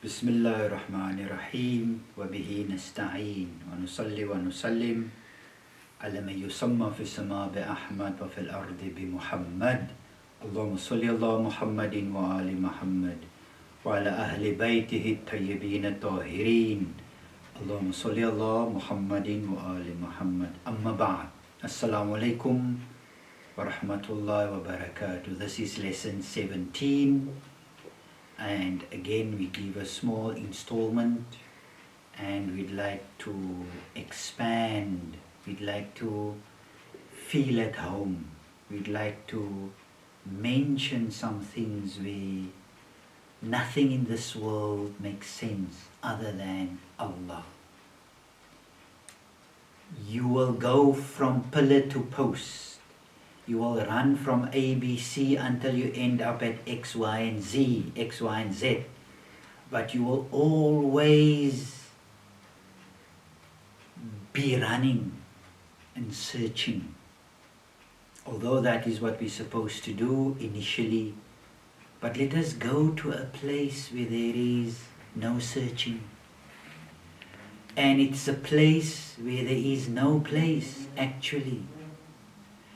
بسم الله الرحمن الرحيم وبه نستعين ونصلي ونسلم على من يسمى في السماء بأحمد وفي الأرض بمحمد اللهم صل على محمد وآل محمد وعلى أهل بيته الطيبين الطاهرين اللهم صل على محمد وآل محمد أما بعد السلام عليكم ورحمة الله وبركاته. This is lesson 17. And again we give a small installment and we'd like to expand, we'd like to feel at home, we'd like to mention some things where nothing in this world makes sense other than Allah. You will go from pillar to post. You will run from A, B, C until you end up at X, Y, and Z, X, Y, and Z. But you will always be running and searching. Although that is what we're supposed to do initially. But let us go to a place where there is no searching. And it's a place where there is no place actually.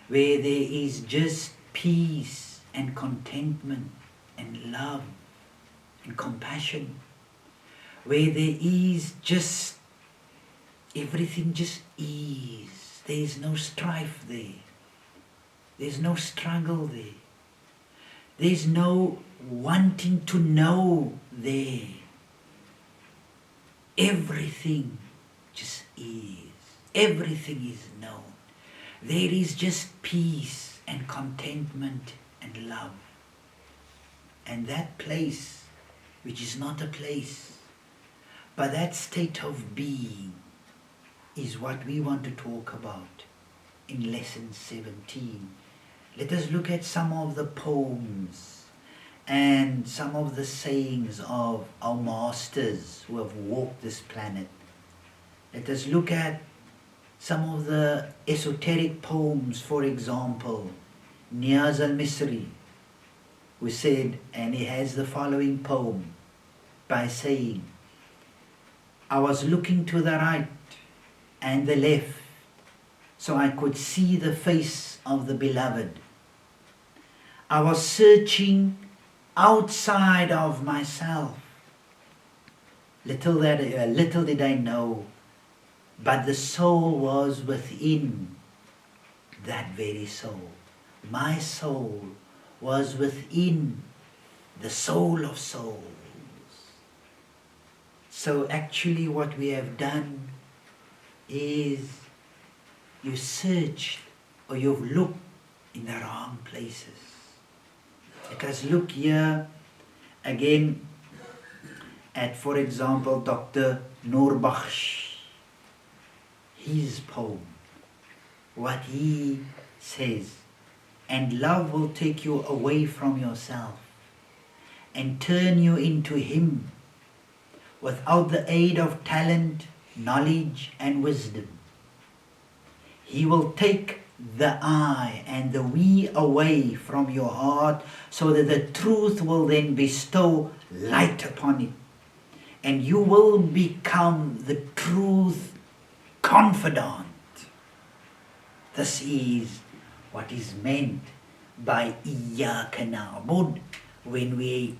Where there is just peace and contentment and love and compassion, where there is just everything just ease. There is no strife there. There's no struggle there. There's no wanting to know there. Everything just is. Everything is known. There is just peace and contentment and love. And that place, which is not a place, but that state of being is what we want to talk about in lesson 17. Let us look at some of the poems and some of the sayings of our masters who have walked this planet. Let us look at some of the esoteric poems, for example, Niyaz al-Misri, who said, and he has the following poem by saying, I was looking to the right and the left so I could see the face of the beloved. I was searching outside of myself. Little did I know, but the soul was within that very soul. My soul was within the soul of souls. So actually what we have done is you searched or you've looked in the wrong places. Let us look here again at, for example, Dr. Noorbakhsh. His poem, what he says, and love will take you away from yourself and turn you into him without the aid of talent, knowledge and wisdom. He will take the I and the we away from your heart so that the truth will then bestow light upon it and you will become the truth confidant. This is what is meant by Iyyaka na'bud, when we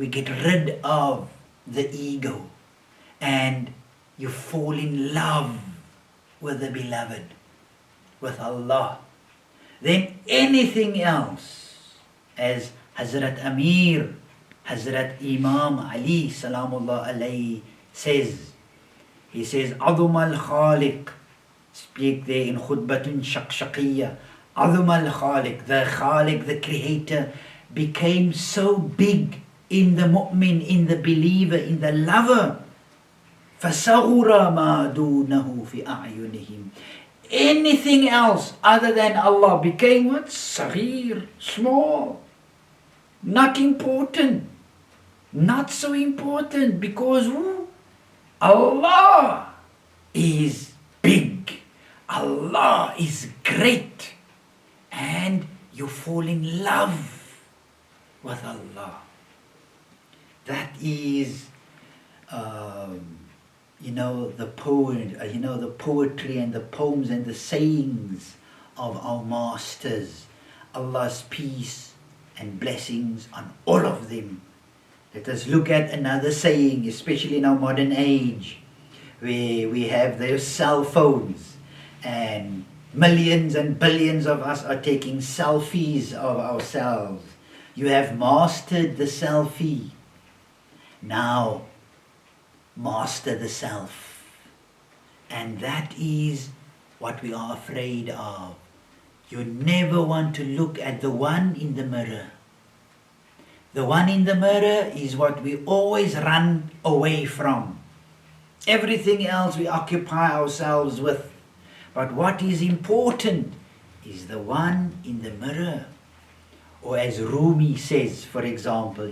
get rid of the ego and you fall in love with the beloved, with Allah. Then anything else, as Hazrat Amir, Hazrat Imam Ali salamullah alayhi says, he says, Adum al-Khaliq, speak there in Khutbatun Shaqshaqiyya, Adum al-Khaliq, the Khaliq, the Creator, became so big in the mu'min, in the believer, in the lover. فَسَغُرَ مَا دُونَهُ فِي أَعْيُنِهِمْ. Anything else other than Allah became what? Saghir, small, not important, not so important, because who? Allah is big, Allah is great, and you fall in love with Allah. That is, the poet, the poetry and the poems and the sayings of our masters. Allah's peace and blessings on all of them. Let us look at another saying, especially in our modern age, where we have their cell phones and millions and billions of us are taking selfies of ourselves. You have mastered the selfie. Now, master the self. And that is what we are afraid of. You never want to look at the one in the mirror. The one in the mirror is what we always run away from. Everything else we occupy ourselves with. But what is important is the one in the mirror. Or as Rumi says, for example,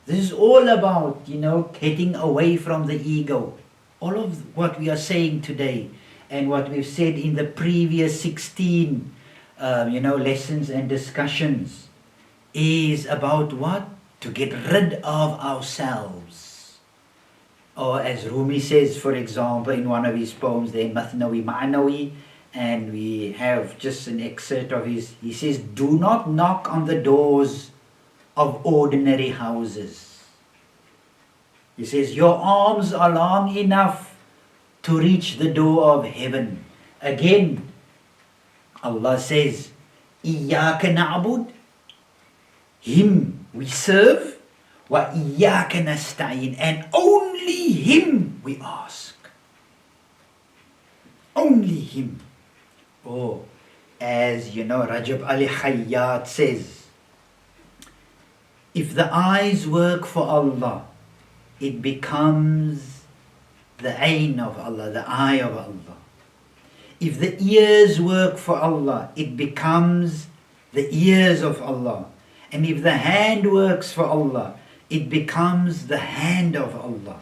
this is all about, getting away from the ego. All of what we are saying today and what we've said in the previous 16, lessons and discussions is about what? To get rid of ourselves. Or as Rumi says, for example, in one of his poems, the Mathnawi Ma'nawi, and we have just an excerpt of his, he says, do not knock on the doors of ordinary houses. He says, your arms are long enough to reach the door of heaven. Again, Allah says, Iyaka na'bud, Him we serve, wa iyaka nasta'in, and only Him we ask. Only Him. Oh, as Rajab Ali Khayyat says, if the eyes work for Allah, it becomes the ain of Allah, the eye of Allah. If the ears work for Allah, it becomes the ears of Allah. And if the hand works for Allah, it becomes the hand of Allah.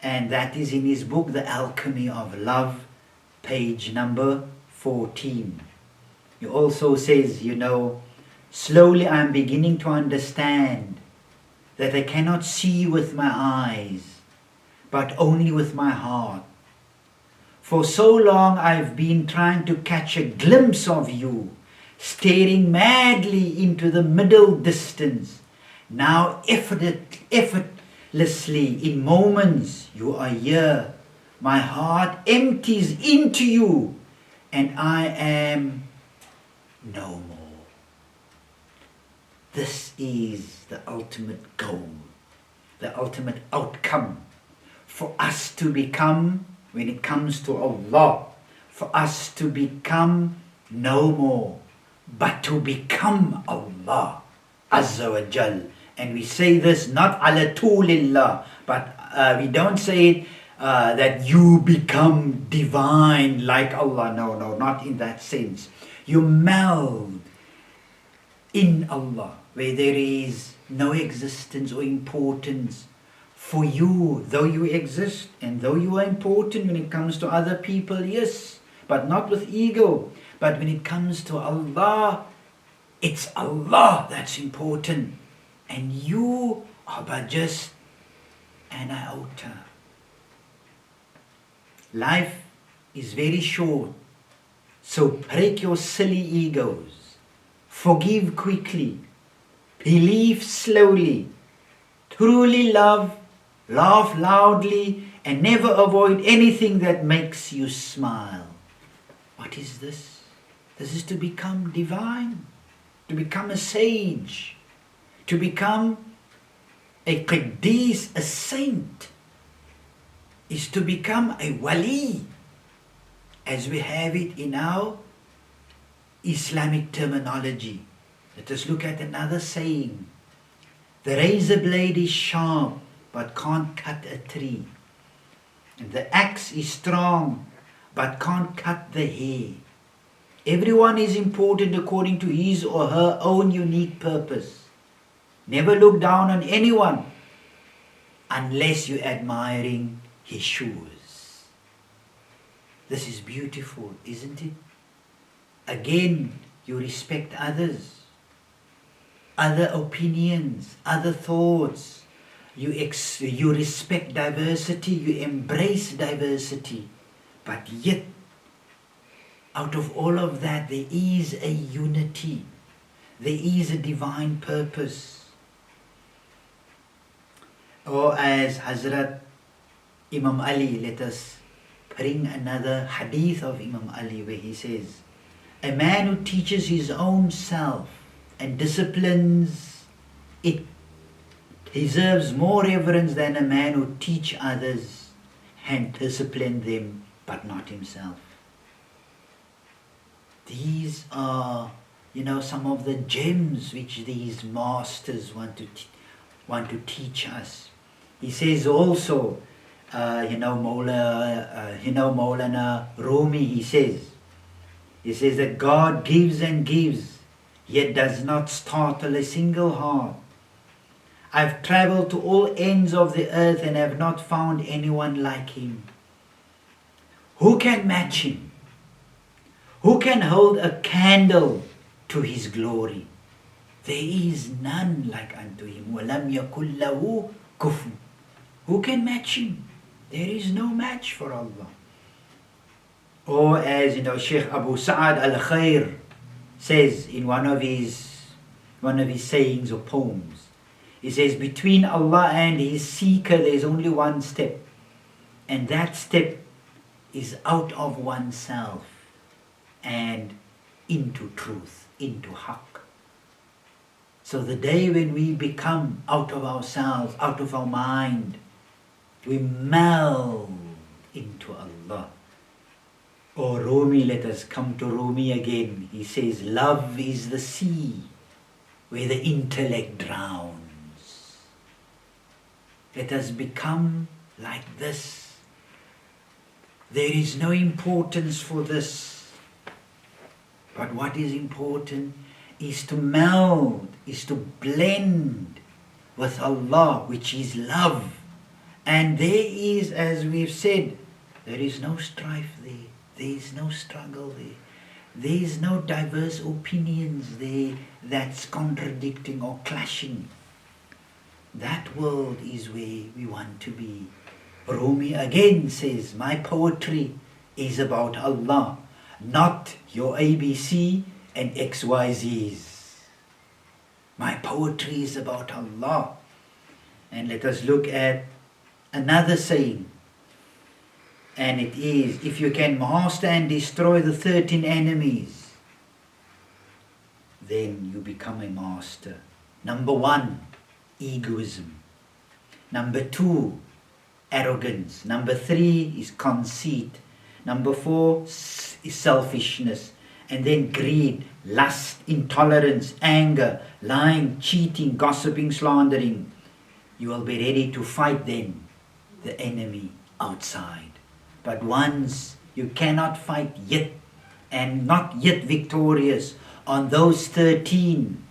And that is in his book, The Alchemy of Love, page number 14. He also says, slowly I'm beginning to understand that I cannot see with my eyes, but only with my heart. For so long I've been trying to catch a glimpse of you, staring madly into the middle distance. Now effortlessly, in moments, you are here. My heart empties into you, and I am no more. This is the ultimate goal, the ultimate outcome for us to become, when it comes to Allah, for us to become no more, but to become Allah Azza wa Jal. And we say this not ala tulillah, but we don't say it that you become divine like Allah. No, not in that sense. You meld in Allah, where there is no existence or importance for you, though you exist and though you are important when it comes to other people, yes, but not with ego. But when it comes to Allah, it's Allah that's important, and you are but just an iota. Life is very short, so break your silly egos, forgive quickly, believe slowly, truly love, laugh loudly, and never avoid anything that makes you smile. What is this? This is to become divine, to become a sage, to become a Qiddis, a saint, is to become a wali, as we have it in our Islamic terminology. Let us look at another saying. The razor blade is sharp, but can't cut a tree. And the axe is strong, but can't cut the hair. Everyone is important according to his or her own unique purpose. Never look down on anyone unless you're admiring his shoes. This is beautiful, isn't it? Again, you respect others. other opinions, other thoughts. You respect diversity, you embrace diversity. But yet, out of all of that, there is a unity. There is a divine purpose. Or as Hazrat Imam Ali, let us bring another hadith of Imam Ali where he says, a man who teaches his own self and disciplines it deserves more reverence than a man who teach others and discipline them but not himself. These are, some of the gems which these masters want to teach us. He says also, Maulana Rumi, he says that God gives and gives, yet does not startle a single heart. I've traveled to all ends of the earth and have not found anyone like him. Who can match him? Who can hold a candle to his glory? There is none like unto him. وَلَمْ يَكُلْ لَهُ كُفْوٌ. Who can match him? There is no match for Allah. Or as Shaykh Abu Sa'ad al-Khair says in one of his sayings or poems, he says, between Allah and his seeker there is only one step, and that step is out of oneself and into truth, into haqq. So the day when we become out of ourselves, out of our mind, we meld into Allah. Or Rumi, let us come to Rumi again. He says, love is the sea where the intellect drowns. Let us become like this. There is no importance for this. But what is important is to meld, is to blend with Allah, which is love. And there is, as we've said, there is no strife there. There is no struggle there. There is no diverse opinions there that's contradicting or clashing. That world is where we want to be. Rumi again says, my poetry is about Allah, not your ABC and XYZs. My poetry is about Allah. And let us look at another saying. And it is, if you can master and destroy the 13 enemies, then you become a master. Number 1, egoism. Number 2, arrogance. Number 3 is conceit. Number 4 is selfishness. And then greed, lust, intolerance, anger, lying, cheating, gossiping, slandering. You will be ready to fight then the enemy outside. But once you cannot fight yet and not yet victorious on those 13,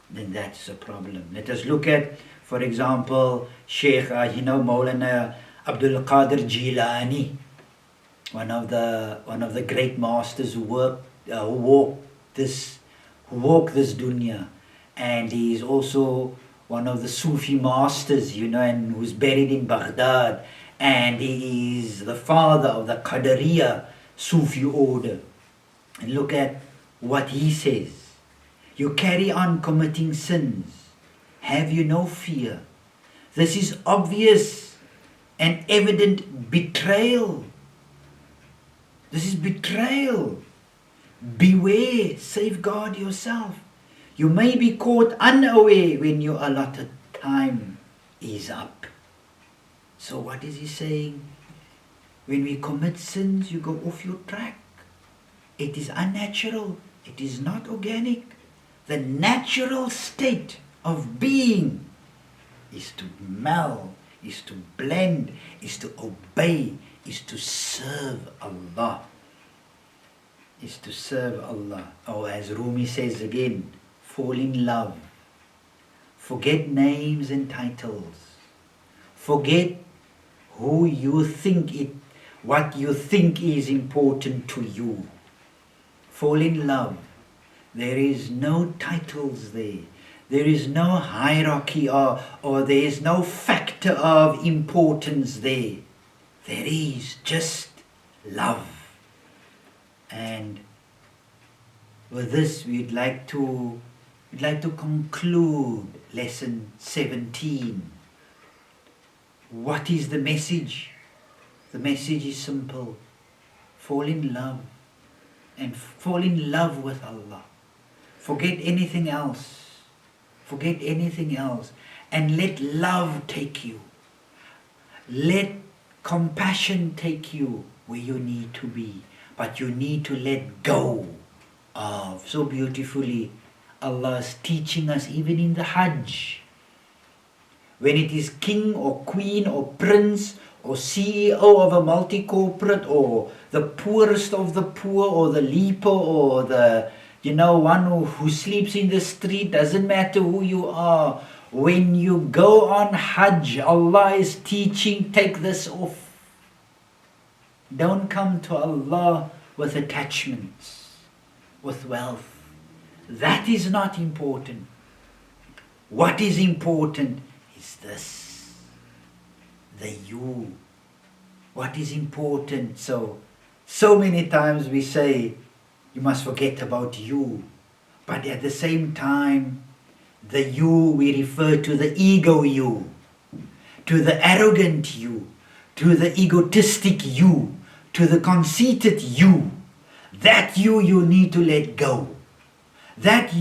then that's a problem. Let us look at, for example, Shaykh, Maulana Abdul Qadir Jilani, one of the great masters who walked this dunya, and he is also one of the Sufi masters, and who's buried in Baghdad. And he is the father of the Qadariya Sufi order. And look at what he says. You carry on committing sins. Have you no fear? This is obvious and evident betrayal. This is betrayal. Beware, safeguard yourself. You may be caught unaware when your allotted time is up. So what is he saying? When we commit sins, you go off your track. It is unnatural. It is not organic. The natural state of being is to meld, is to blend, is to obey, is to serve Allah. Is to serve Allah. Or as Rumi says again, fall in love. Forget names and titles. Forget who you think what you think is important to you. Fall in love. There is no titles there. There is no hierarchy or there is no factor of importance there. There is just love. And with this we'd like to conclude lesson 17. What is the message? The message is simple. Fall in love. And fall in love with Allah. Forget anything else. Forget anything else. And let love take you. Let compassion take you where you need to be. But you need to let go of. So beautifully, Allah is teaching us even in the Hajj. When it is king or queen or prince or CEO of a multi-corporate or the poorest of the poor or the leper or the, one who sleeps in the street, doesn't matter who you are. When you go on Hajj, Allah is teaching, take this off. Don't come to Allah with attachments, with wealth. That is not important. What is important is this, the you. What is important? So many times we say, you must forget about you. But at the same time, the you, we refer to the ego you, to the arrogant you, to the egotistic you, to the conceited you. That you need to let go. That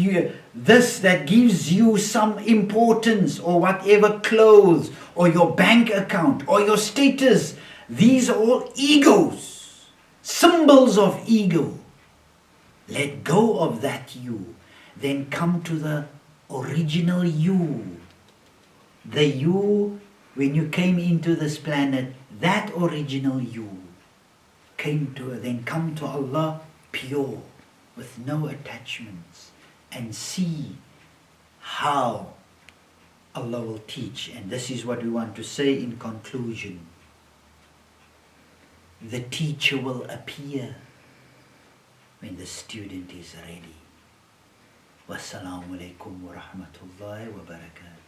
that gives you some importance, or whatever clothes, or your bank account, or your status. These are all egos, symbols of ego. Let go of that you. Then come to the original you. The you, when you came into this planet, that original you then come to Allah pure, with no attachments, and see how Allah will teach. And this is what we want to say in conclusion. The teacher will appear when the student is ready. Wassalamu alaikum wa rahmatullahi wa barakatuh.